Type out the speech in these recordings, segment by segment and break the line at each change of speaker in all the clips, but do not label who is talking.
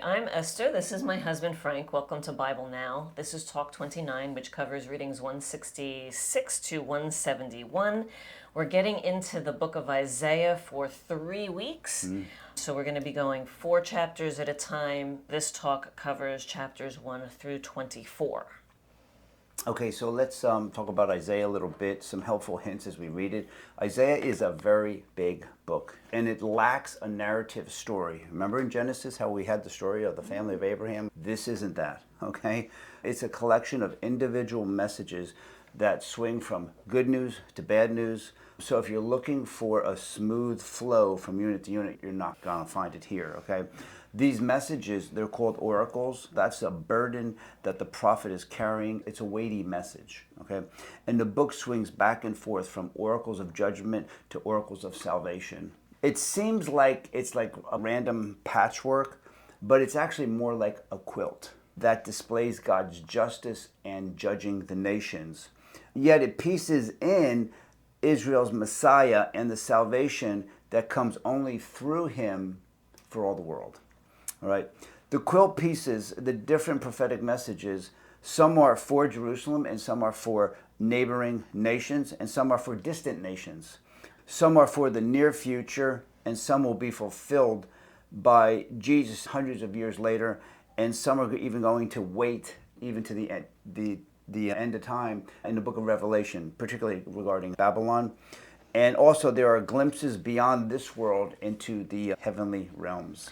I'm Esther. This is my husband Frank. Welcome to Bible Now. This is Talk 29, which covers readings 166 to 171. We're getting into the book of Isaiah for 3 weeks. So we're going to be going 4 chapters at a time. This talk covers chapters 1 through 24.
Okay, so let's talk about Isaiah a little bit, some helpful hints as we read it. Isaiah is a very big book, and it lacks a narrative story. Remember in Genesis how we had the story of the family of Abraham? This isn't that, okay? It's a collection of individual messages that swing from good news to bad news. So if you're looking for a smooth flow from unit to unit, you're not going to find it here, okay? These messages, they're called oracles. That's a burden that the prophet is carrying. It's a weighty message, okay? And the book swings back and forth from oracles of judgment to oracles of salvation. It seems like it's like a random patchwork, but it's actually more like a quilt that displays God's justice and judging the nations. Yet it pieces in Israel's Messiah and the salvation that comes only through him for all the world. All right. The quilt pieces, the different prophetic messages, some are for Jerusalem and some are for neighboring nations and some are for distant nations. Some are for the near future and some will be fulfilled by Jesus hundreds of years later, and some are even going to wait even to the end of time in the book of Revelation, particularly regarding Babylon. And also there are glimpses beyond this world into the heavenly realms.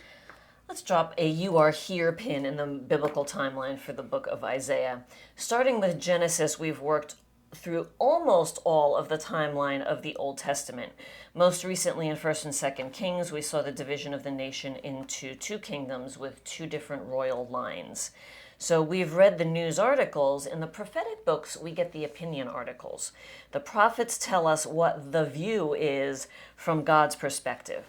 Let's drop a "You Are Here" pin in the biblical timeline for the book of Isaiah. Starting with Genesis, we've worked through almost all of the timeline of the Old Testament. Most recently in 1st and 2nd Kings, we saw the division of the nation into 2 kingdoms with 2 different royal lines. So we've read the news articles. In the prophetic books, we get the opinion articles. The prophets tell us what the view is from God's perspective.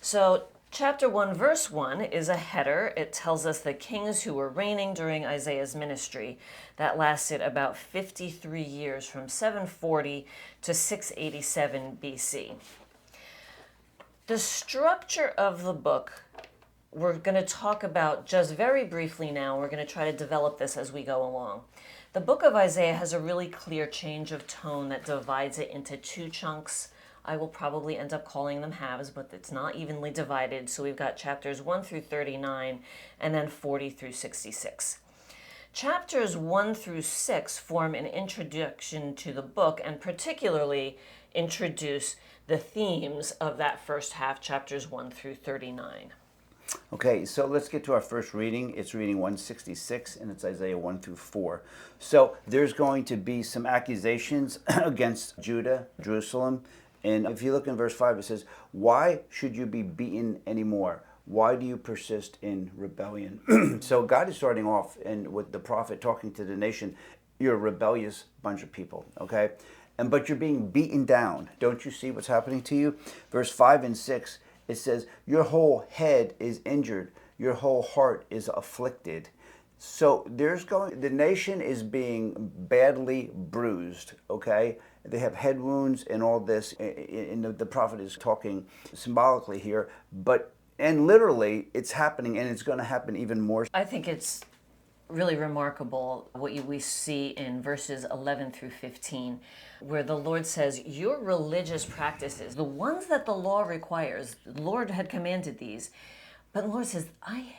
So Chapter 1, verse 1 is a header. It tells us the kings who were reigning during Isaiah's ministry. That lasted about 53 years, from 740 to 687 BC. The structure of the book, we're going to talk about just very briefly now. We're going to try to develop this as we go along. The book of Isaiah has a really clear change of tone that divides it into 2 chunks. I will probably end up calling them halves, but it's not evenly divided. So we've got chapters 1 through 39 and then 40 through 66. Chapters 1 through 6 form an introduction to the book and particularly introduce the themes of that first half, chapters 1 through 39.
Okay, so let's get to our first reading. It's reading 166, and it's Isaiah 1 through 4. So there's going to be some accusations against Judah, Jerusalem. And if you look in verse 5, it says, "Why should you be beaten anymore? Why do you persist in rebellion?" So God is starting off and with the prophet talking to the nation. You're a rebellious bunch of people, okay? But you're being beaten down. Don't you see what's happening to you? Verse 5 and 6, it says, "Your whole head is injured. Your whole heart is afflicted." So the nation is being badly bruised, okay? They have head wounds and all this, and the prophet is talking symbolically here, and literally it's happening, and it's going to happen even more.
I think it's really remarkable what we see in verses 11 through 15, where the Lord says, your religious practices, the ones that the law requires, the Lord had commanded these, but the Lord says, I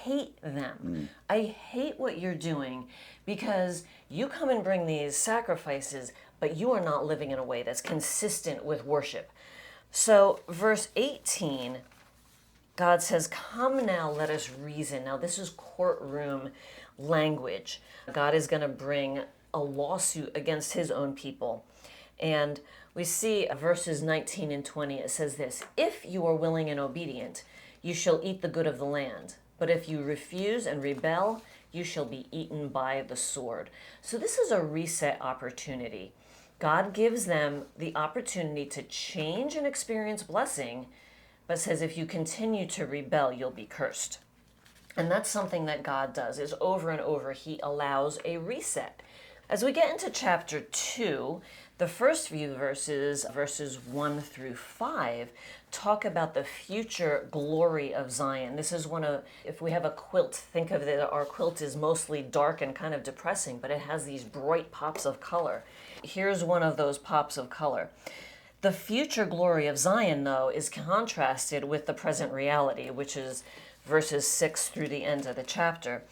hate them. I hate what you're doing because you come and bring these sacrifices, but you are not living in a way that's consistent with worship. So verse 18, God says, "Come now, let us reason." Now this is courtroom language. God is going to bring a lawsuit against his own people. And we see verses 19 and 20, it says this, "If you are willing and obedient, you shall eat the good of the land. But if you refuse and rebel, you shall be eaten by the sword." So this is a reset opportunity. God gives them the opportunity to change and experience blessing, but says if you continue to rebel, you'll be cursed. And that's something that God does, is over and over, he allows a reset. As we get into chapter 2, The first few verses, verses 1 through 5, talk about the future glory of Zion. This is if we have a quilt, think of it, our quilt is mostly dark and kind of depressing, but it has these bright pops of color. Here's one of those pops of color. The future glory of Zion, though, is contrasted with the present reality, which is verses 6 through the end of the chapter.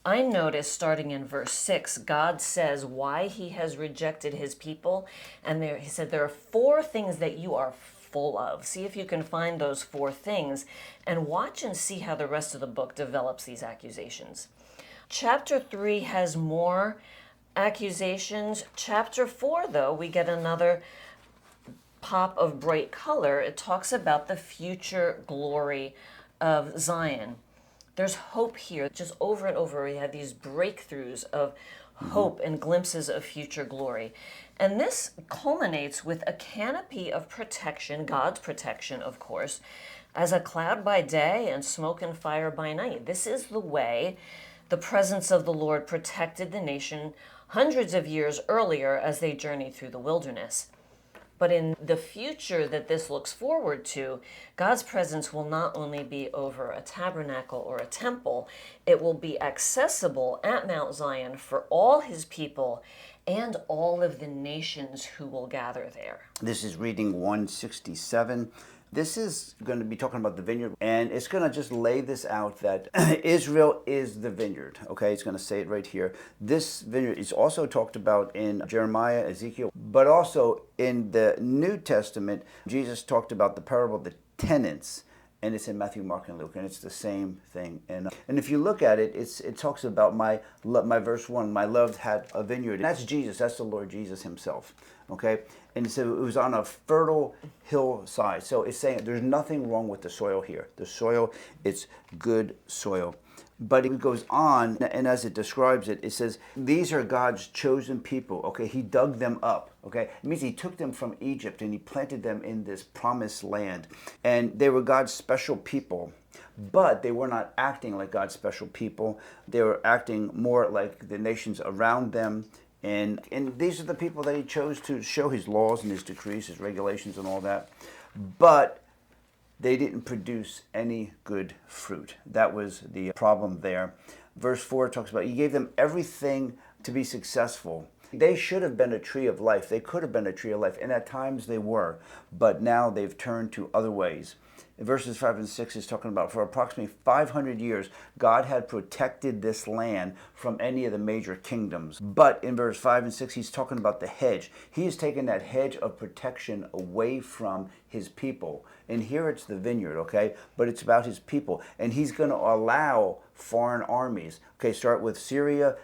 I notice starting in verse 6, God says why he has rejected his people. And he said, there are 4 things that you are full of. See if you can find those 4 things and watch and see how the rest of the book develops these accusations. Chapter 3 has more accusations. Chapter 4, though, we get another pop of bright color. It talks about the future glory of Zion. There's hope here. Just over and over, we have these breakthroughs of hope and glimpses of future glory. And this culminates with a canopy of protection, God's protection, of course, as a cloud by day and smoke and fire by night. This is the way the presence of the Lord protected the nation hundreds of years earlier as they journeyed through the wilderness. But in the future that this looks forward to, God's presence will not only be over a tabernacle or a temple, it will be accessible at Mount Zion for all his people and all of the nations who will gather there.
This is reading 167. This is going to be talking about the vineyard, and it's going to just lay this out that Israel is the vineyard. Okay, it's going to say it right here. This vineyard is also talked about in Jeremiah, Ezekiel, but also in the New Testament, Jesus talked about the parable of the tenants, and it's in Matthew, Mark, and Luke, and it's the same thing. And if you look at it, it talks about my verse 1, my love had a vineyard. And that's Jesus, that's the Lord Jesus himself. Okay, and so it was on a fertile hillside. So it's saying there's nothing wrong with the soil here. The soil, it's good soil. But it goes on, and as it describes it, it says, these are God's chosen people. Okay, he dug them up. Okay, it means he took them from Egypt and he planted them in this promised land. And they were God's special people. But they were not acting like God's special people. They were acting more like the nations around them. And these are the people that he chose to show his laws and his decrees, his regulations and all that. But they didn't produce any good fruit. That was the problem there. Verse 4 talks about, he gave them everything to be successful. They should have been a tree of life. They could have been a tree of life. And at times they were. But now they've turned to other ways. In verses 5 and 6 is talking about for approximately 500 years, God had protected this land from any of the major kingdoms. But in verse 5 and 6, he's talking about the hedge. He has taken that hedge of protection away from his people. And here it's the vineyard, okay? But it's about his people. And he's going to allow foreign armies, okay, start with Syria,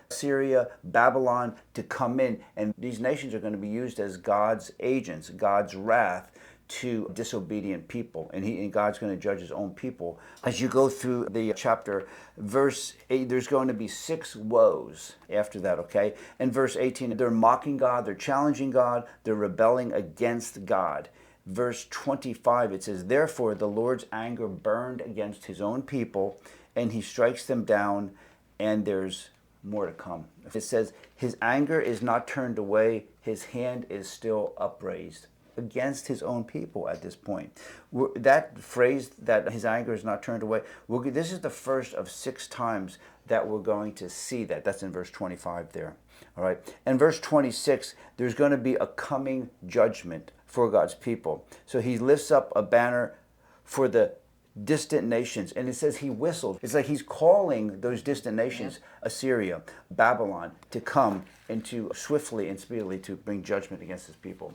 Babylon, to come in. And these nations are going to be used as God's agents, God's wrath to disobedient people, and God's going to judge his own people. As you go through the chapter, verse 8, there's going to be 6 woes after that, okay? And verse 18, they're mocking God, they're challenging God, they're rebelling against God. Verse 25, it says, therefore the Lord's anger burned against his own people, and he strikes them down, and there's more to come. It says, his anger is not turned away, his hand is still upraised against his own people at this point. That phrase, that his anger is not turned away, this is the first of 6 times that we're going to see that. That's in verse 25 there. All right. And verse 26, there's going to be a coming judgment for God's people. So he lifts up a banner for the distant nations, and it says he whistled. It's like he's calling those distant nations, Assyria, Babylon, to come and to swiftly and speedily to bring judgment against his people.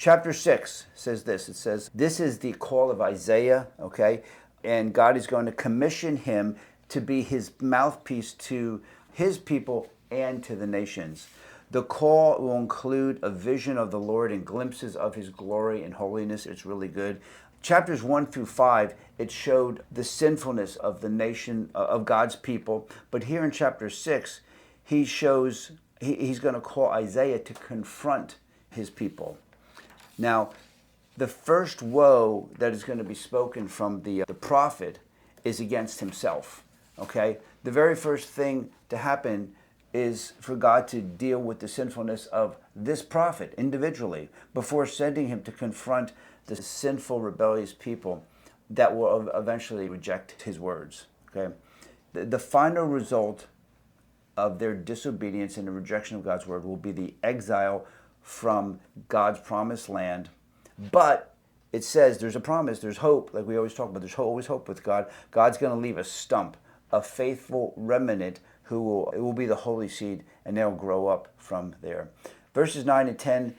Chapter 6 says this. It says, this is the call of Isaiah, okay? And God is going to commission him to be his mouthpiece to his people and to the nations. The call will include a vision of the Lord and glimpses of his glory and holiness. It's really good. Chapters 1 through 5, it showed the sinfulness of the nation, of God's people. But here in chapter 6, he shows, he's going to call Isaiah to confront his people. Now, the first woe that is going to be spoken from the prophet is against himself, okay? The very first thing to happen is for God to deal with the sinfulness of this prophet individually before sending him to confront the sinful, rebellious people that will eventually reject his words. Okay, the final result of their disobedience and the rejection of God's word will be the exile from God's promised land. But it says there's a promise, there's hope, like we always talk about, there's always hope with God. God's going to leave a stump, a faithful remnant it will be the holy seed, and they'll grow up from there. Verses 9 and 10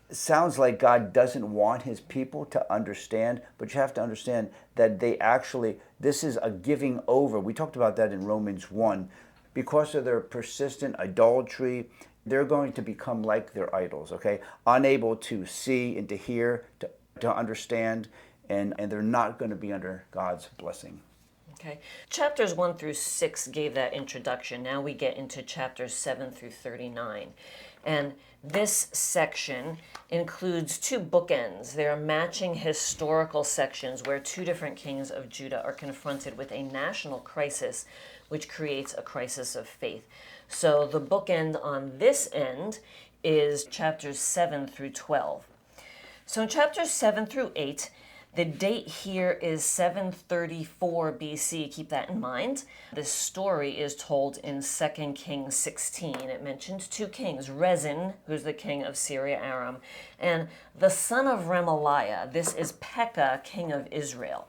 sounds like God doesn't want his people to understand, but you have to understand that this is a giving over. We talked about that in Romans 1. Because of their persistent idolatry, they're going to become like their idols, okay? Unable to see and to hear, to understand, and they're not going to be under God's blessing.
Okay. Chapters 1 through 6 gave that introduction. Now we get into chapters 7 through 39. And this section includes two bookends. They are matching historical sections where two different kings of Judah are confronted with a national crisis, which creates a crisis of faith. So the bookend on this end is chapters 7 through 12. So in chapters 7 through 8, the date here is 734 BC. Keep that in mind. This story is told in 2 Kings 16. It mentions two kings, Rezin, who's the king of Syria, Aram, and the son of Remaliah. This is Pekah, king of Israel.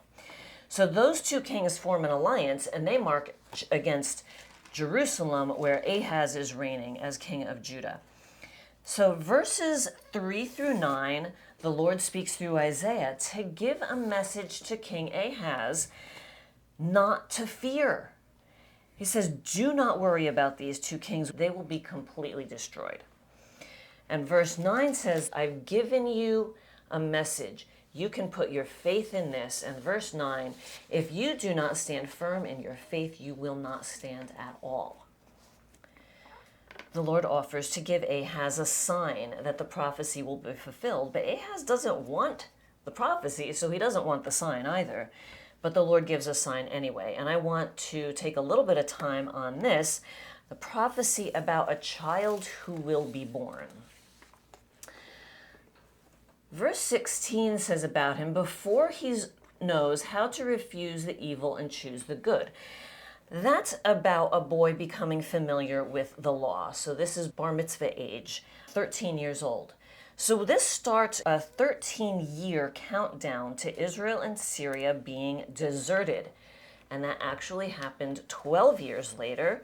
So those two kings form an alliance, and they march against Jerusalem, where Ahaz is reigning as king of Judah. So verses 3 through 9, the Lord speaks through Isaiah to give a message to King Ahaz not to fear. He says, do not worry about these two kings. They will be completely destroyed. And verse 9 says, I've given you a message. You can put your faith in this. And verse 9, if you do not stand firm in your faith, you will not stand at all. The Lord offers to give Ahaz a sign that the prophecy will be fulfilled, but Ahaz doesn't want the prophecy, so he doesn't want the sign either. But the Lord gives a sign anyway, and I want to take a little bit of time on this, the prophecy about a child who will be born. Verse 16 says about him, before he knows how to refuse the evil and choose the good. That's about a boy becoming familiar with the law. So this is bar mitzvah age, 13 years old. So this starts a 13-year countdown to Israel and Syria being deserted. And that actually happened 12 years later.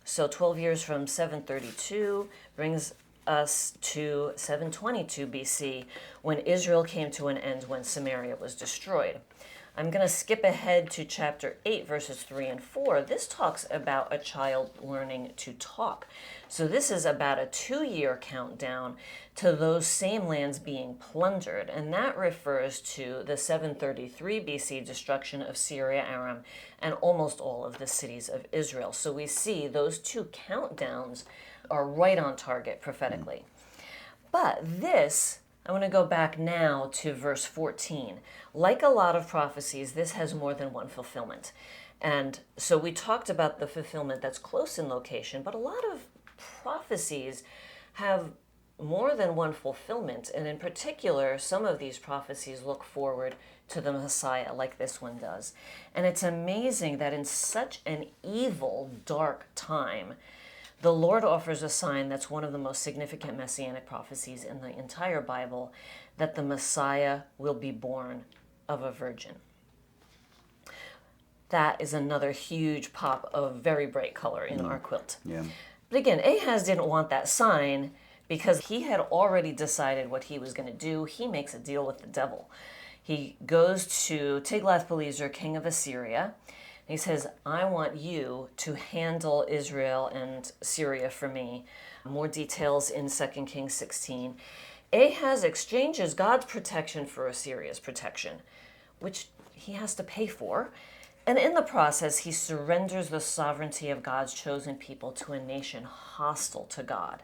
So 12 years from 732 brings us to 722 BC, when Israel came to an end when Samaria was destroyed. I'm going to skip ahead to chapter 8, verses 3 and 4. This talks about a child learning to talk. So this is about a 2-year countdown to those same lands being plundered. And that refers to the 733 BC destruction of Syria, Aram, and almost all of the cities of Israel. So we see those two countdowns are right on target prophetically. But this, I want to go back now to verse 14. Like a lot of prophecies, this has more than one fulfillment. And so we talked about the fulfillment that's close in location, but a lot of prophecies have more than one fulfillment. And in particular, some of these prophecies look forward to the Messiah, like this one does. And it's amazing that in such an evil, dark time, the Lord offers a sign that's one of the most significant messianic prophecies in the entire Bible, that the Messiah will be born of a virgin. That is another huge pop of very bright color in our quilt.
Yeah.
But again, Ahaz didn't want that sign because he had already decided what he was going to do. He makes a deal with the devil. He goes to Tiglath-Pileser, king of Assyria. He says, I want you to handle Israel and Syria for me. More details in 2 Kings 16. Ahaz exchanges God's protection for Assyria's protection, which he has to pay for. And in the process, he surrenders the sovereignty of God's chosen people to a nation hostile to God.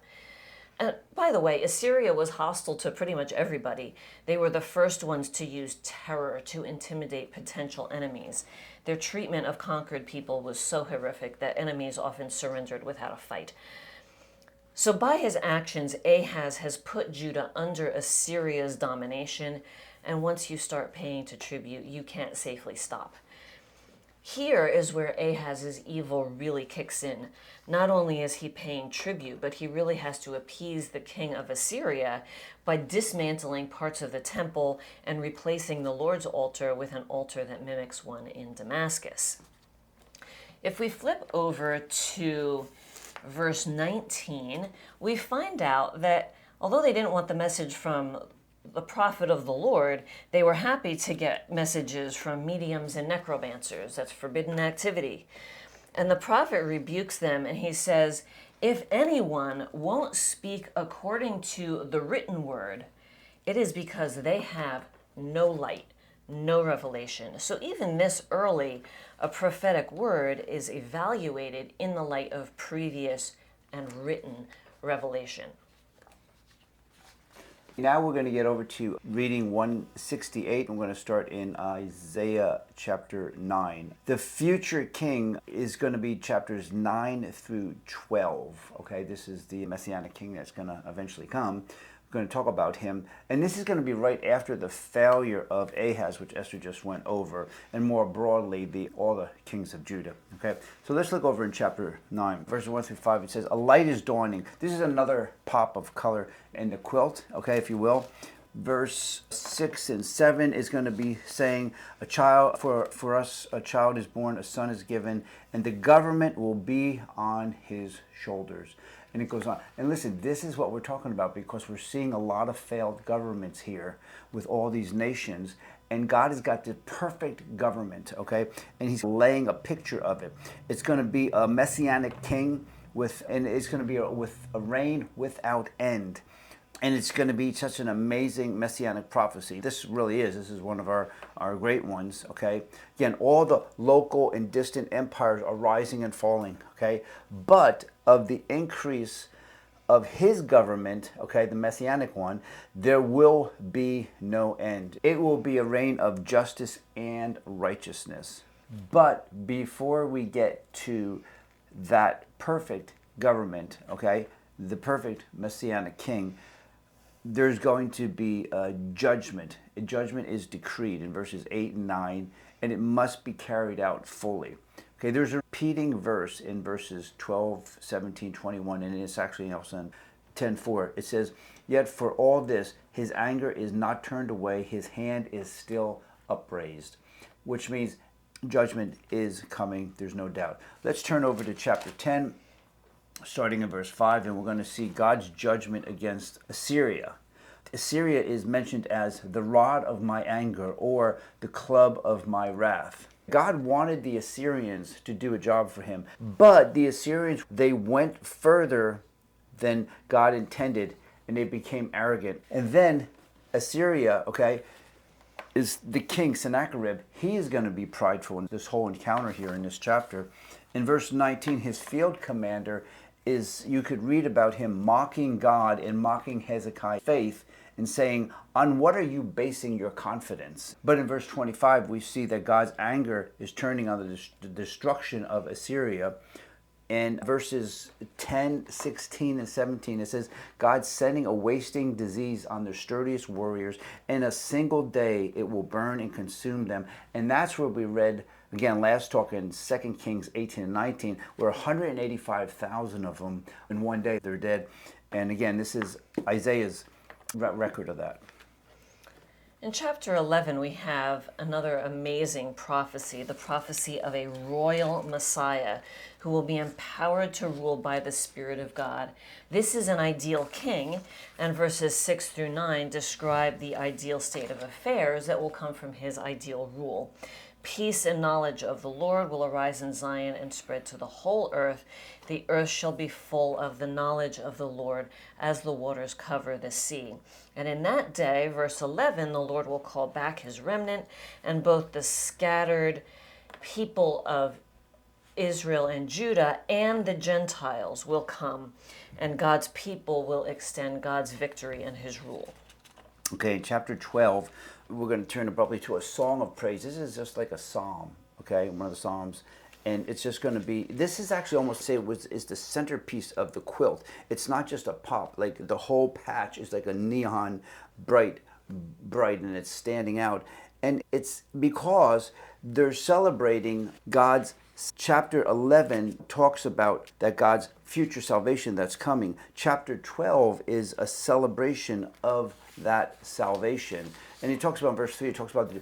And by the way, Assyria was hostile to pretty much everybody. They were the first ones to use terror to intimidate potential enemies. Their treatment of conquered people was so horrific that enemies often surrendered without a fight. So by his actions, Ahaz has put Judah under Assyria's domination, and once you start paying to tribute, you can't safely stop. Here is where Ahaz's evil really kicks in. Not only is he paying tribute, but he really has to appease the king of Assyria by dismantling parts of the temple and replacing the Lord's altar with an altar that mimics one in Damascus. If we flip over to verse 19, we find out that although they didn't want the message from the prophet of the Lord, they were happy to get messages from mediums and necromancers. That's forbidden activity. And the prophet rebukes them and he says, if anyone won't speak according to the written word, it is because they have no light, no revelation. So even this early, a prophetic word is evaluated in the light of previous and written revelation.
Now we're going to get over to reading 168. I'm going to start in Isaiah chapter 9. The future king is going to be chapters 9 through 12. Okay, this is the Messianic king that's going to eventually come. We're going to talk about him. And this is going to be right after the failure of Ahaz, which Esther just went over, and more broadly, all the kings of Judah. Okay, so let's look over in chapter 9, verses 1 through 5. It says, a light is dawning. This is another pop of color in the quilt, okay, if you will. Verse 6 and 7 is going to be saying, a child, for us a child is born, a son is given, and the government will be on his shoulders. And it goes on. And listen, this is what we're talking about because we're seeing a lot of failed governments here with all these nations. And God has got the perfect government, okay? And he's laying a picture of it. It's going to be a messianic king and it's going to be with a reign without end. And it's going to be such an amazing messianic prophecy. This really is. This is one of our great ones, okay? Again, all the local and distant empires are rising and falling, okay? But of the increase of his government, okay, the messianic one, there will be no end. It will be a reign of justice and righteousness. But before we get to that perfect government, okay, the perfect messianic king, there's going to be a judgment. A judgment is decreed in verses 8 and 9, and it must be carried out fully. Okay, there's a repeating verse in verses 12, 17, 21, and it's actually also in 10:4. It says, yet for all this, his anger is not turned away, his hand is still upraised, which means judgment is coming, there's no doubt. Let's turn over to chapter 10. Starting in verse 5, and we're going to see God's judgment against Assyria. Assyria is mentioned as the rod of my anger or the club of my wrath. God wanted the Assyrians to do a job for him, but the Assyrians, they went further than God intended, and they became arrogant. And then Assyria, okay, is the king Sennacherib. He is going to be prideful in this whole encounter here in this chapter. In verse 19, his field commander you could read about him mocking God and mocking Hezekiah's faith and saying, on what are you basing your confidence? But in verse 25, we see that God's anger is turning on the destruction of Assyria. In verses 10, 16, and 17, it says, God's sending a wasting disease on their sturdiest warriors. In a single day, it will burn and consume them. And that's where we read, again, last talk in 2 Kings 18 and 19, where 185,000 of them in one day, they're dead. And again, this is Isaiah's record of that.
In chapter 11, we have another amazing prophecy, the prophecy of a royal Messiah who will be empowered to rule by the Spirit of God. This is an ideal king, and verses 6 through 9 describe the ideal state of affairs that will come from his ideal rule. Peace and knowledge of the Lord will arise in Zion and spread to the whole earth. The earth shall be full of the knowledge of the Lord as the waters cover the sea. And in that day, verse 11, the Lord will call back his remnant, and both the scattered people of Israel and Judah and the Gentiles will come, and God's people will extend God's victory and his rule.
Okay, in chapter 12, we're going to turn abruptly to a song of praise. This is just like a psalm. okay, one of the Psalms. And it's just going to be, this is actually almost say is the centerpiece of the quilt. It's not just a pop, like the whole patch is like a neon bright, and it's standing out. And it's because they're celebrating God's chapter 11 talks about that God's future salvation that's coming. Chapter 12 is a celebration of that salvation. And he talks about in verse 3, he talks about the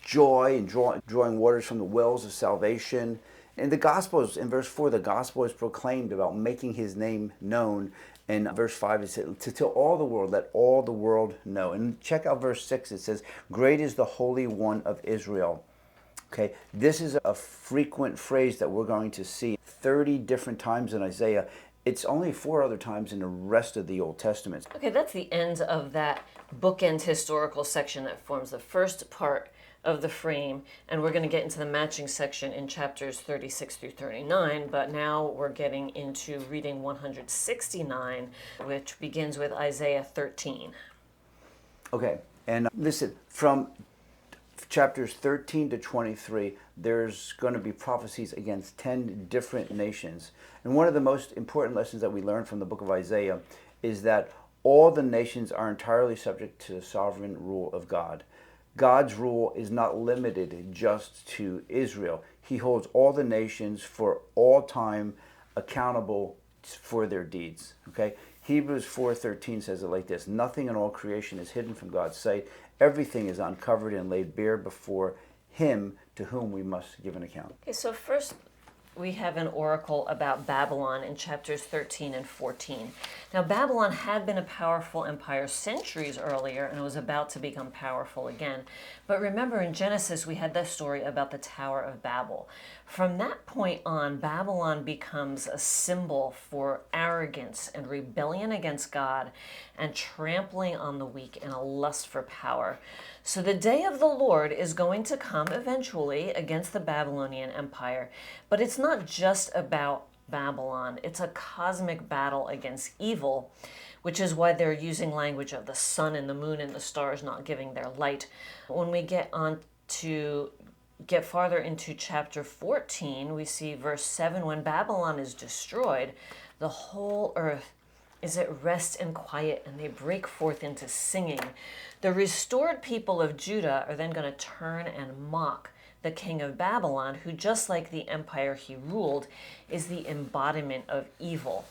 joy and drawing waters from the wells of salvation. In the Gospels, in verse 4, the gospel is proclaimed about making his name known. In verse 5, it says, to tell all the world, let all the world know. And check out verse 6, it says, great is the Holy One of Israel. Okay, this is a frequent phrase that we're going to see 30 different times in Isaiah. It's only 4 other times in the rest of the Old Testament.
Okay, that's the end of that bookend historical section that forms the first part of the frame, and we're going to get into the matching section in chapters 36 through 39, but now we're getting into reading 169, which begins with Isaiah 13.
Okay, and listen, from chapters 13 to 23, there's going to be prophecies against 10 different nations. And one of the most important lessons that we learn from the book of Isaiah is that all the nations are entirely subject to the sovereign rule of God. God's rule is not limited just to Israel. He holds all the nations for all time accountable for their deeds. Okay? Hebrews 4:13 says it like this: nothing in all creation is hidden from God's sight. Everything is uncovered and laid bare before him to whom we must give an account.
Okay, so first we have an oracle about Babylon in chapters 13 and 14. Now, Babylon had been a powerful empire centuries earlier and was about to become powerful again. But remember, in Genesis, we had the story about the Tower of Babel. From that point on, Babylon becomes a symbol for arrogance and rebellion against God and trampling on the weak and a lust for power. So the day of the Lord is going to come eventually against the Babylonian Empire. But it's not just about Babylon. It's a cosmic battle against evil, which is why they're using language of the sun and the moon and the stars not giving their light. When we get farther into chapter 14, we see verse 7, when Babylon is destroyed, the whole earth is at rest and quiet, and they break forth into singing. The restored people of Judah are then going to turn and mock the king of Babylon, who, just like the empire he ruled, is the embodiment of evil.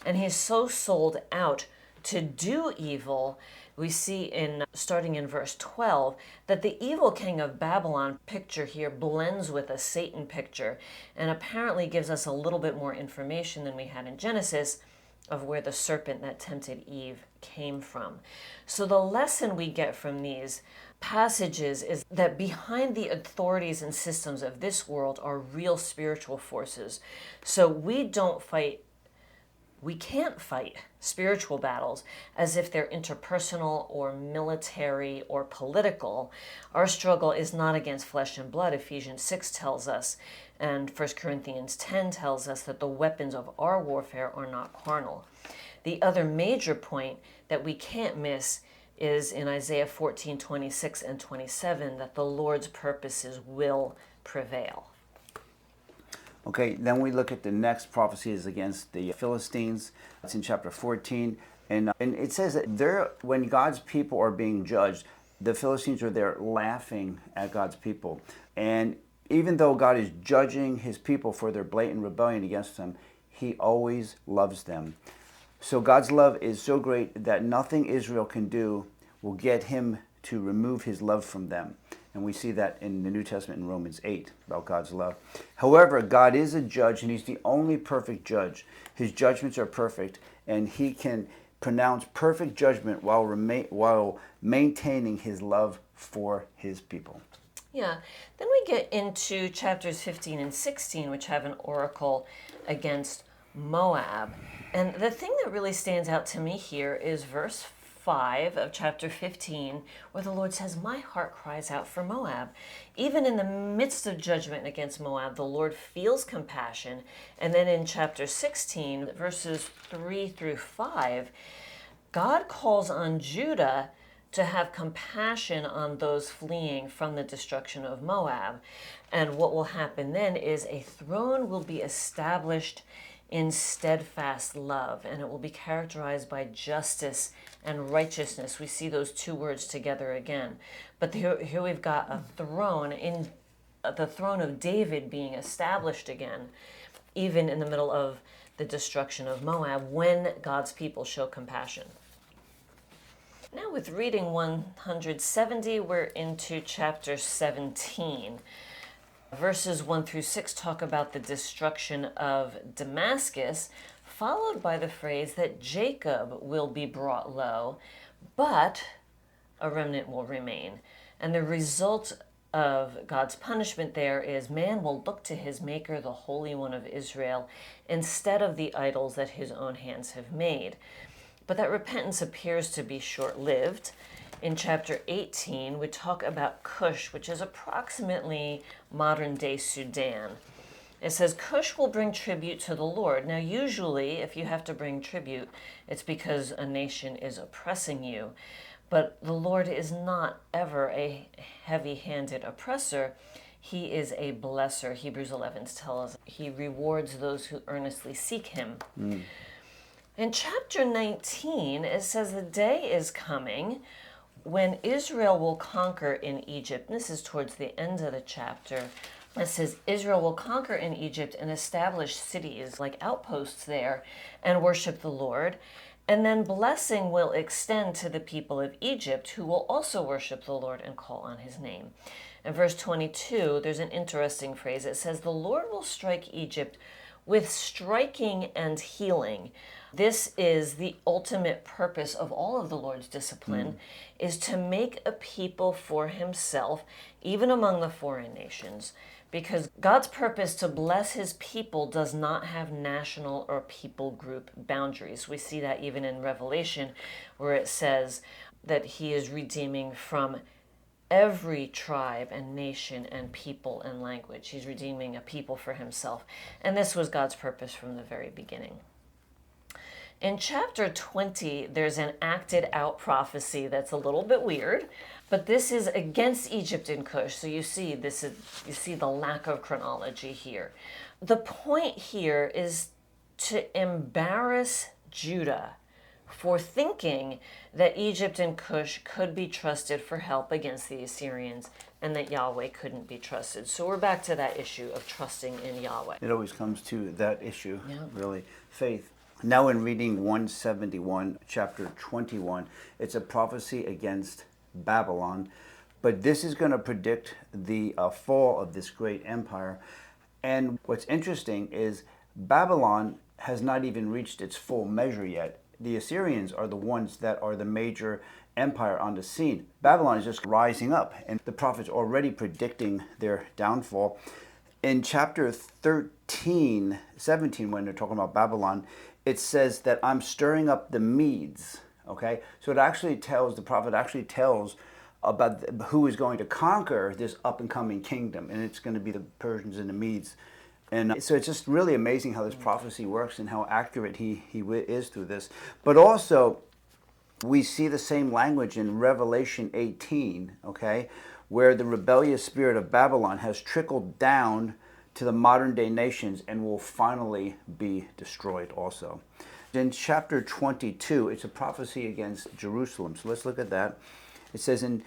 And he's so sold out to do evil, we see starting in verse 12, that the evil king of Babylon picture here blends with a Satan picture, and apparently gives us a little bit more information than we had in Genesis of where the serpent that tempted Eve came from. So the lesson we get from these passages is that behind the authorities and systems of this world are real spiritual forces. So we can't fight spiritual battles as if they're interpersonal or military or political. Our struggle is not against flesh and blood. Ephesians 6 tells us, and 1 Corinthians 10 tells us that the weapons of our warfare are not carnal. The other major point that we can't miss is in Isaiah 14:26 and 27, that the Lord's purposes will prevail.
Okay, then we look at the next prophecies against the Philistines. It's in chapter 14. And it says that when God's people are being judged, the Philistines are there laughing at God's people. And even though God is judging his people for their blatant rebellion against him, he always loves them. So God's love is so great that nothing Israel can do will get him to remove his love from them. And we see that in the New Testament in Romans 8 about God's love. However, God is a judge, and he's the only perfect judge. His judgments are perfect, and he can pronounce perfect judgment while maintaining his love for his people.
Yeah. Then we get into chapters 15 and 16, which have an oracle against Moab. And the thing that really stands out to me here is verse 5 of chapter 15, where the Lord says, my heart cries out for Moab. Even in the midst of judgment against Moab, the Lord feels compassion. And then in chapter 16, verses 3 through 5, God calls on Judah to have compassion on those fleeing from the destruction of Moab. And what will happen then is a throne will be established in steadfast love, and it will be characterized by justice and righteousness. We see those two words together again. But here we've got a throne, in the throne of David being established again, even in the middle of the destruction of Moab, when God's people show compassion. Now with reading 170, we're into chapter 17. Verses 1 through 6 talk about the destruction of Damascus, followed by the phrase that Jacob will be brought low, but a remnant will remain. And the result of God's punishment there is man will look to his Maker, the Holy One of Israel, instead of the idols that his own hands have made. But that repentance appears to be short-lived. In chapter 18, we talk about Cush, which is approximately modern-day Sudan. It says, Cush will bring tribute to the Lord. Now, usually, if you have to bring tribute, it's because a nation is oppressing you. But the Lord is not ever a heavy-handed oppressor. He is a blesser. Hebrews 11 tells us he rewards those who earnestly seek him. In chapter 19, it says the day is coming when Israel will conquer in Egypt. This is towards the end of the chapter. It says Israel will conquer in Egypt and establish cities like outposts there and worship the Lord. And then blessing will extend to the people of Egypt, who will also worship the Lord and call on his name. In verse 22, there's an interesting phrase. It says, the Lord will strike Egypt with striking and healing. This is the ultimate purpose of all of the Lord's discipline, is to make a people for himself, even among the foreign nations. Because God's purpose to bless his people does not have national or people group boundaries. We see that even in Revelation, where it says that he is redeeming from every tribe and nation and people and language. He's redeeming a people for himself. And this was God's purpose from the very beginning. In chapter 20, there's an acted out prophecy that's a little bit weird, but this is against Egypt and Cush. So you see the lack of chronology here. The point here is to embarrass Judah for thinking that Egypt and Cush could be trusted for help against the Assyrians and that Yahweh couldn't be trusted. So we're back to that issue of trusting in Yahweh.
It always comes to that issue, really, faith. Now in reading 171, chapter 21, it's a prophecy against Babylon. But this is going to predict the fall of this great empire. And what's interesting is Babylon has not even reached its full measure yet. The Assyrians are the ones that are the major empire on the scene. Babylon is just rising up, and the prophet's already predicting their downfall. In chapter 17, when they're talking about Babylon, it says that I'm stirring up the Medes, okay? So it actually tells, the prophet actually tells about who is going to conquer this up-and-coming kingdom, and it's going to be the Persians and the Medes. And so it's just really amazing how this prophecy works and how accurate he is through this. But also, we see the same language in Revelation 18, okay, where the rebellious spirit of Babylon has trickled down to the modern day nations and will finally be destroyed also. In chapter 22, it's a prophecy against Jerusalem. So let's look at that. It says in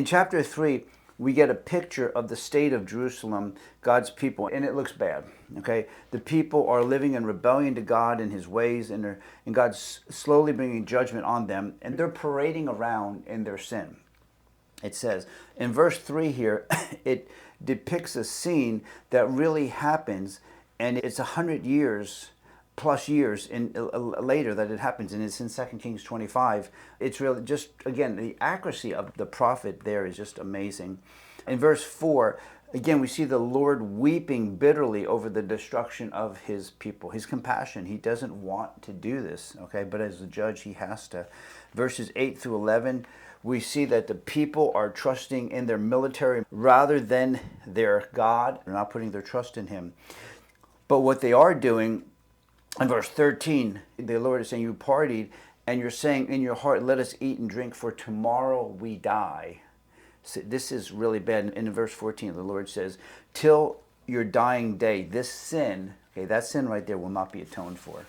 chapter 3, we get a picture of the state of Jerusalem, God's people, and it looks bad. Okay, the people are living in rebellion to God and his ways, and God's slowly bringing judgment on them, and they're parading around in their sin. It says in verse 3 here, it depicts a scene that really happens, and it's 100 years plus years later that it happens, and it's in 2 Kings 25. It's really just, again, the accuracy of the prophet there is just amazing. In verse 4, again, we see the Lord weeping bitterly over the destruction of his people. His compassion. He doesn't want to do this, okay? But as a judge, he has to. Verses 8 through 11, we see that the people are trusting in their military rather than their God. They're not putting their trust in him. But what they are doing, in verse 13, the Lord is saying, you partied and you're saying in your heart, let us eat and drink, for tomorrow we die. So this is really bad. In verse 14, the Lord says, till your dying day, this sin, okay, that sin right there will not be atoned for.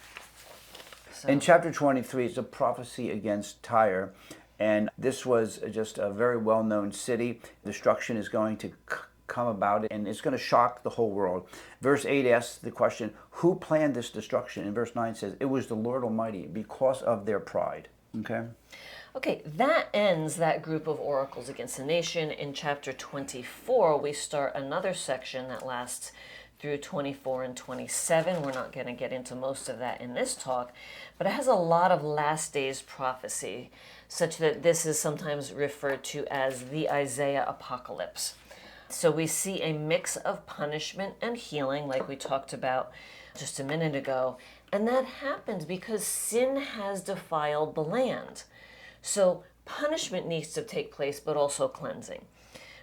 So,
In chapter 23, it's a prophecy against Tyre. And this was just a very well-known city. Destruction is going to come about, and it's going to shock the whole world. Verse 8 asks the question, who planned this destruction? And verse 9 says, it was the Lord Almighty because of their pride. Okay?
Okay, that ends that group of oracles against the nation. In chapter 24, we start another section that lasts through 24 and 27. We're not going to get into most of that in this talk, but it has a lot of last days prophecy, such that this is sometimes referred to as the Isaiah apocalypse. So we see a mix of punishment and healing, like we talked about just a minute ago, and that happens because sin has defiled the land. So punishment needs to take place, but also cleansing.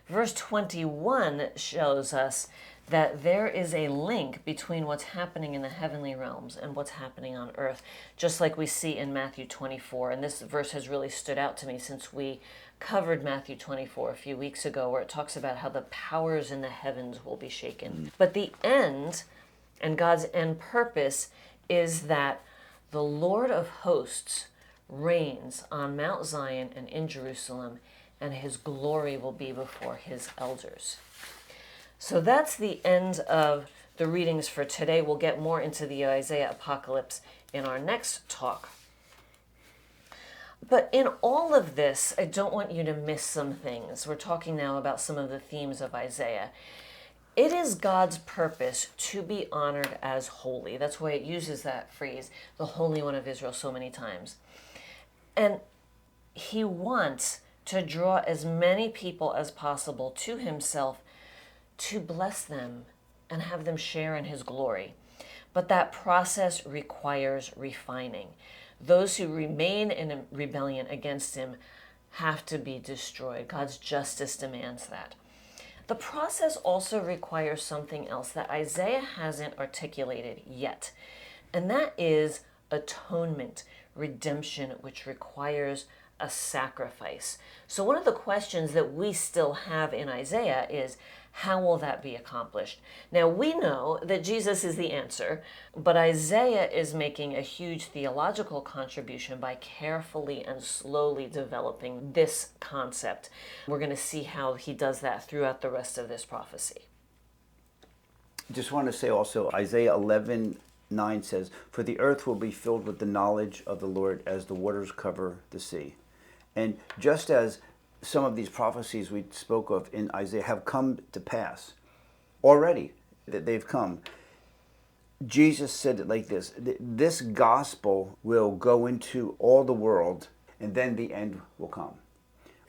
Verse 21 shows us that there is a link between what's happening in the heavenly realms and what's happening on earth, just like we see in Matthew 24. And this verse has really stood out to me since we covered Matthew 24 a few weeks ago, where it talks about how the powers in the heavens will be shaken. But the end, and God's end purpose, is that the Lord of hosts reigns on Mount Zion and in Jerusalem, and his glory will be before his elders. So that's the end of the readings for today. We'll get more into the Isaiah apocalypse in our next talk. But in all of this, I don't want you to miss some things. We're talking now about some of the themes of Isaiah. It is God's purpose to be honored as holy. That's why it uses that phrase, the Holy One of Israel, so many times. And he wants to draw as many people as possible to himself, to bless them and have them share in his glory. But that process requires refining. Those who remain in rebellion against him have to be destroyed. God's justice demands that. The process also requires something else that Isaiah hasn't articulated yet, and that is atonement, redemption, which requires a sacrifice. So one of the questions that we still have in Isaiah is, how will that be accomplished? Now, we know that Jesus is the answer, but Isaiah is making a huge theological contribution by carefully and slowly developing this concept. We're going to see how he does that throughout the rest of this prophecy.
Just want to say also, Isaiah 11:9 says, for the earth will be filled with the knowledge of the Lord as the waters cover the sea. And just as some of these prophecies we spoke of in Isaiah have come to pass already, that they've come, Jesus said it like this: this gospel will go into all the world, and then the end will come.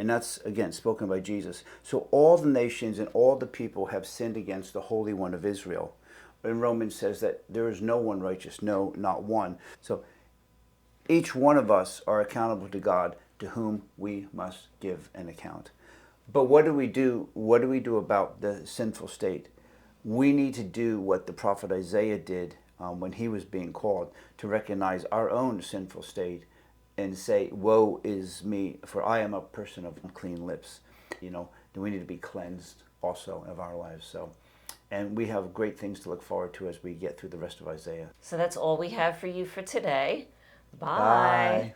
And that's, again, spoken by Jesus. So all the nations and all the people have sinned against the Holy One of Israel. And Romans says that there is no one righteous, no, not one. So each one of us are accountable to God, to whom we must give an account. But what do we do? What do we do about the sinful state? We need to do what the prophet Isaiah did when he was being called, to recognize our own sinful state and say, woe is me, for I am a person of unclean lips. You know, we need to be cleansed also of our lives. So, and we have great things to look forward to as we get through the rest of Isaiah.
So that's all we have for you for today. Bye.
Bye.